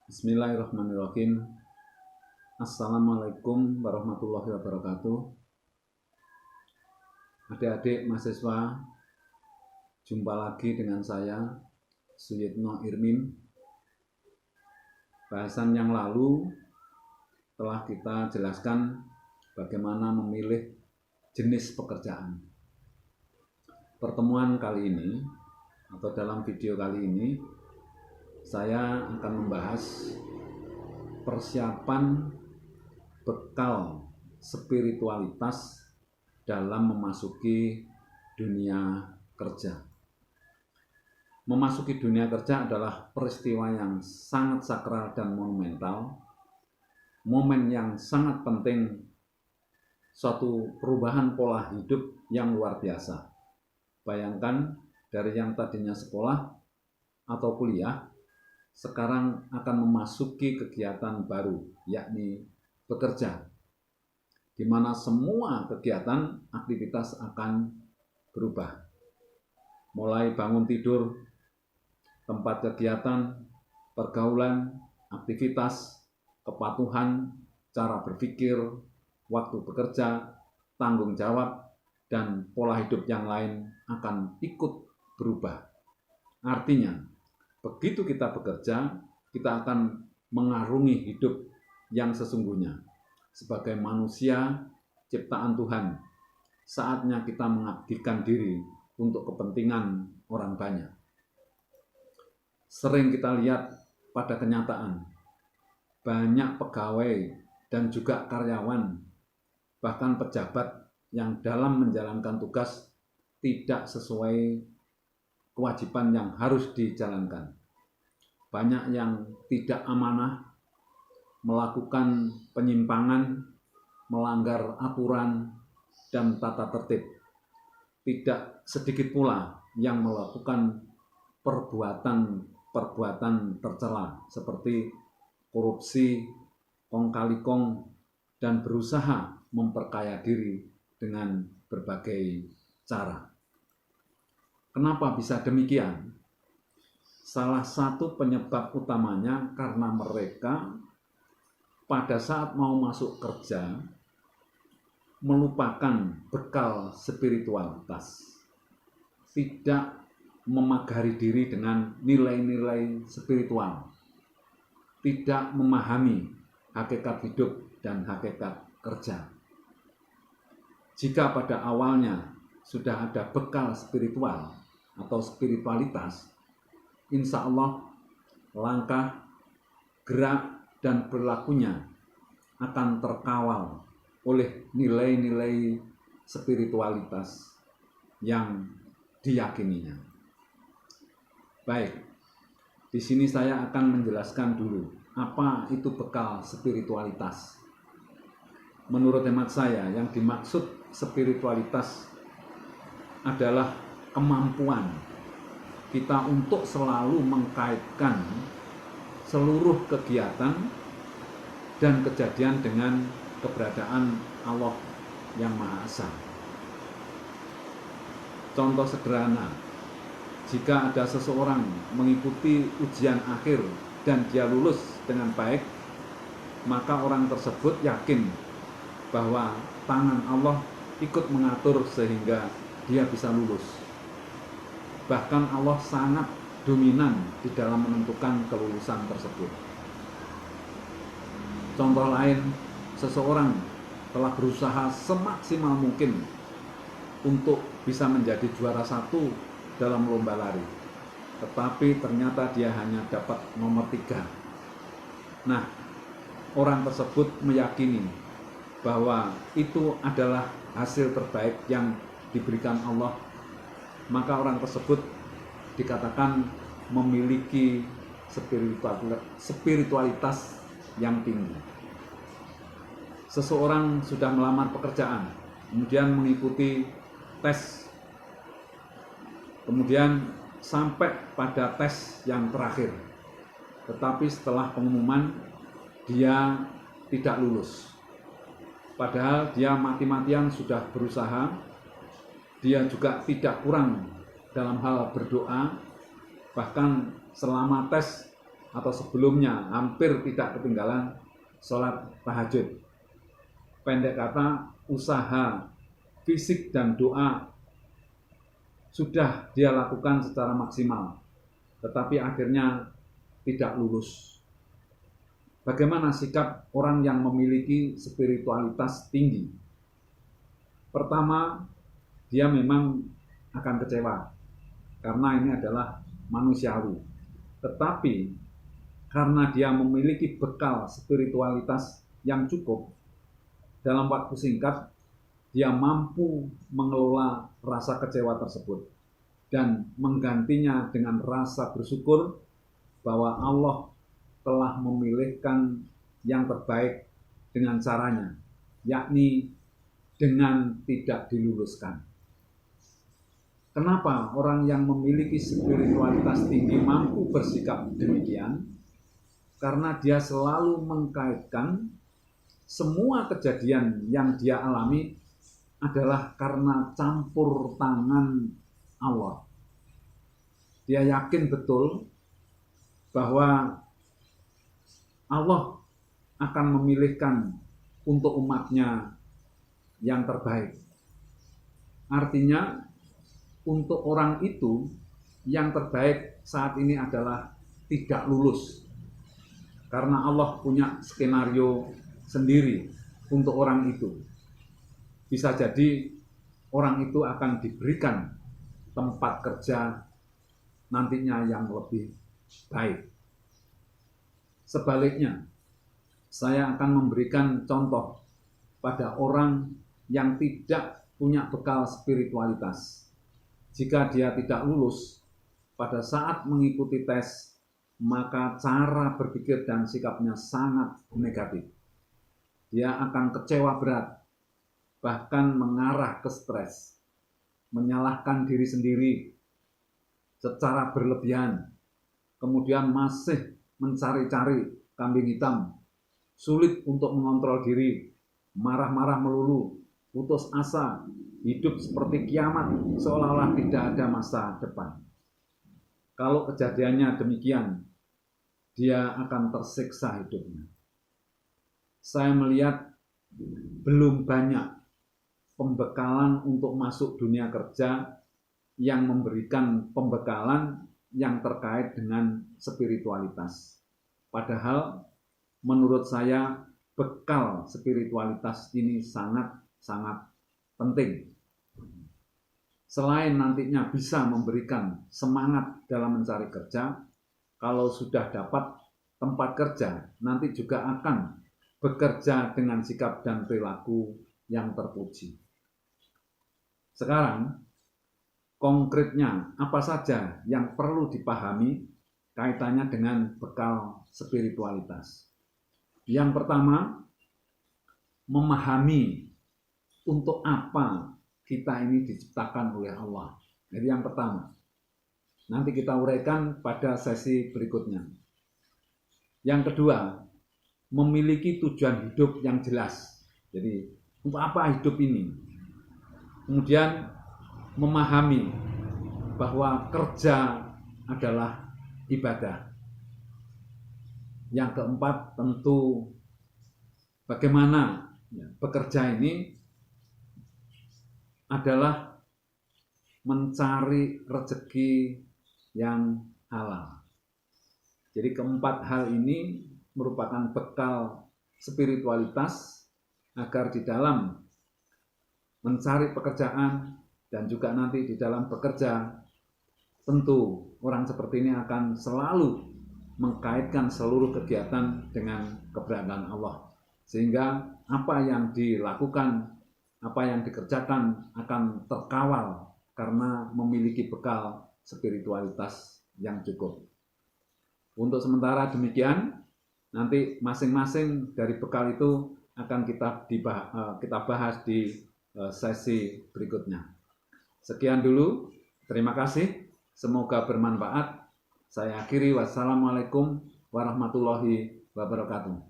Bismillahirrahmanirrahim. Assalamualaikum warahmatullahi wabarakatuh. Adik-adik mahasiswa, jumpa lagi dengan saya, Suyitno Irmin. Bahasan yang lalu telah kita jelaskan bagaimana memilih jenis pekerjaan. Pertemuan kali ini atau dalam video kali ini saya akan membahas persiapan bekal spiritualitas dalam memasuki dunia kerja. Memasuki dunia kerja adalah peristiwa yang sangat sakral dan monumental, momen yang sangat penting, suatu perubahan pola hidup yang luar biasa. Bayangkan dari yang tadinya sekolah atau kuliah, sekarang akan memasuki kegiatan baru, yakni bekerja, di mana semua kegiatan aktivitas akan berubah. Mulai bangun tidur, tempat kegiatan, pergaulan, aktivitas, kepatuhan, cara berpikir, waktu bekerja, tanggung jawab, dan pola hidup yang lain akan ikut berubah. Artinya, begitu kita bekerja, kita akan mengarungi hidup yang sesungguhnya. Sebagai manusia ciptaan Tuhan, saatnya kita mengabdikan diri untuk kepentingan orang banyak. Sering kita lihat pada kenyataan, banyak pegawai dan juga karyawan, bahkan pejabat yang dalam menjalankan tugas tidak sesuai kewajiban yang harus dijalankan. Banyak yang tidak amanah, melakukan penyimpangan, melanggar aturan dan tata tertib. Tidak sedikit pula yang melakukan perbuatan tercela seperti korupsi, kong kali kong, dan berusaha memperkaya diri dengan berbagai cara. Kenapa bisa demikian? Salah satu penyebab utamanya karena mereka pada saat mau masuk kerja melupakan bekal spiritualitas, tidak memagari diri dengan nilai-nilai spiritual, tidak memahami hakikat hidup dan hakikat kerja. Jika pada awalnya sudah ada bekal spiritual atau spiritualitas, insya Allah langkah, gerak, dan perilakunya akan terkawal oleh nilai-nilai spiritualitas yang diyakininya. Baik, di sini saya akan menjelaskan dulu apa itu bekal spiritualitas. Menurut hemat saya, yang dimaksud spiritualitas adalah kemampuan kita untuk selalu mengkaitkan seluruh kegiatan dan kejadian dengan keberadaan Allah yang Maha Esa. Contoh sederhana, jika ada seseorang mengikuti ujian akhir dan dia lulus dengan baik, maka orang tersebut yakin bahwa tangan Allah ikut mengatur sehingga dia bisa lulus. Bahkan Allah sangat dominan di dalam menentukan kelulusan tersebut. Contoh lain, seseorang telah berusaha semaksimal mungkin untuk bisa menjadi juara 1 dalam lomba lari, tetapi ternyata dia hanya dapat nomor 3. Nah, orang tersebut meyakini bahwa itu adalah hasil terbaik yang diberikan Allah, maka orang tersebut dikatakan memiliki spiritualitas yang tinggi. Seseorang sudah melamar pekerjaan, kemudian mengikuti tes, kemudian sampai pada tes yang terakhir, tetapi setelah pengumuman dia tidak lulus. Padahal dia mati-matian sudah berusaha, dia juga tidak kurang dalam hal berdoa, bahkan selama tes atau sebelumnya hampir tidak ketinggalan sholat tahajud. Pendek kata, usaha fisik dan doa sudah dia lakukan secara maksimal, tetapi akhirnya tidak lulus. Bagaimana sikap orang yang memiliki spiritualitas tinggi? Pertama, dia memang akan kecewa, karena ini adalah manusiawi. Tetapi karena dia memiliki bekal spiritualitas yang cukup, dalam waktu singkat dia mampu mengelola rasa kecewa tersebut dan menggantinya dengan rasa bersyukur bahwa Allah telah memilihkan yang terbaik dengan caranya, yakni dengan tidak diluluskan. Kenapa orang yang memiliki spiritualitas tinggi mampu bersikap demikian? Karena dia selalu mengkaitkan semua kejadian yang dia alami adalah karena campur tangan Allah. Dia yakin betul bahwa Allah akan memilihkan untuk umatnya yang terbaik. Artinya untuk orang itu yang terbaik saat ini adalah tidak lulus. Karena Allah punya skenario sendiri untuk orang itu. Bisa jadi orang itu akan diberikan tempat kerja nantinya yang lebih baik. Sebaliknya, saya akan memberikan contoh pada orang yang tidak punya bekal spiritualitas. Jika dia tidak lulus pada saat mengikuti tes, maka cara berpikir dan sikapnya sangat negatif. Dia akan kecewa berat, bahkan mengarah ke stres, menyalahkan diri sendiri secara berlebihan, kemudian masih mencari-cari kambing hitam, sulit untuk mengontrol diri, marah-marah melulu, putus asa, hidup seperti kiamat, seolah-olah tidak ada masa depan. Kalau kejadiannya demikian, dia akan tersiksa hidupnya. Saya melihat belum banyak pembekalan untuk masuk dunia kerja yang memberikan pembekalan yang terkait dengan spiritualitas. Padahal menurut saya bekal spiritualitas ini sangat penting. Selain nantinya bisa memberikan semangat dalam mencari kerja, kalau sudah dapat tempat kerja, nanti juga akan bekerja dengan sikap dan perilaku yang terpuji. Sekarang, konkretnya apa saja yang perlu dipahami kaitannya dengan bekal spiritualitas? Yang pertama, memahami untuk apa kita ini diciptakan oleh Allah. Jadi yang pertama, nanti kita uraikan pada sesi berikutnya. Yang kedua, memiliki tujuan hidup yang jelas. Jadi untuk apa hidup ini? Kemudian memahami bahwa kerja adalah ibadah. Yang keempat, tentu bagaimana bekerja ini adalah mencari rezeki yang halal. Jadi keempat hal ini merupakan bekal spiritualitas agar di dalam mencari pekerjaan dan juga nanti di dalam bekerja, tentu orang seperti ini akan selalu mengkaitkan seluruh kegiatan dengan keberadaan Allah. Sehingga apa yang dilakukan, apa yang dikerjakan akan terkawal karena memiliki bekal spiritualitas yang cukup. Untuk sementara demikian, nanti masing-masing dari bekal itu akan kita bahas di sesi berikutnya. Sekian dulu, terima kasih, semoga bermanfaat. Saya akhiri, wassalamualaikum warahmatullahi wabarakatuh.